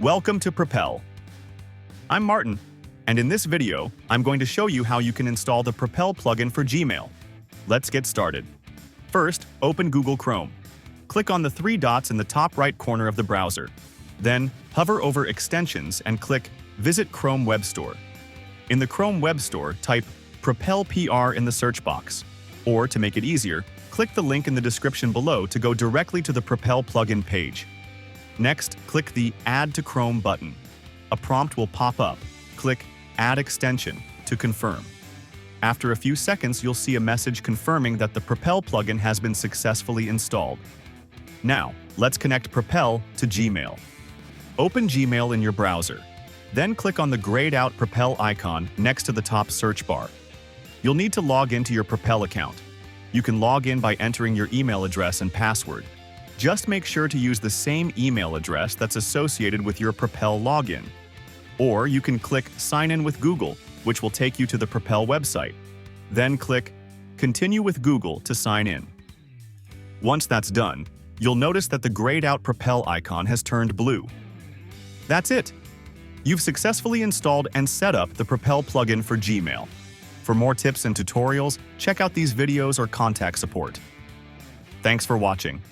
Welcome to Propel. I'm Martin, and in this video, I'm going to show you how you can install the Propel plugin for Gmail. Let's get started. First, open Google Chrome. Click on the three dots in the top right corner of the browser. Then, hover over Extensions and click Visit Chrome Web Store. In the Chrome Web Store, type Propel PR in the search box. Or, to make it easier, click the link in the description below to go directly to the Propel plugin page. Next, click the Add to Chrome button. A prompt will pop up. Click Add Extension to confirm. After a few seconds, you'll see a message confirming that the Propel plugin has been successfully installed. Now, let's connect Propel to Gmail. Open Gmail in your browser. Then click on the grayed out Propel icon next to the top search bar. You'll need to log into your Propel account. You can log in by entering your email address and password. Just make sure to use the same email address that's associated with your Propel login. Or you can click Sign in with Google, which will take you to the Propel website. Then click Continue with Google to sign in. Once that's done, you'll notice that the grayed out Propel icon has turned blue. That's it! You've successfully installed and set up the Propel plugin for Gmail. For more tips and tutorials, check out these videos or contact support. Thanks for watching.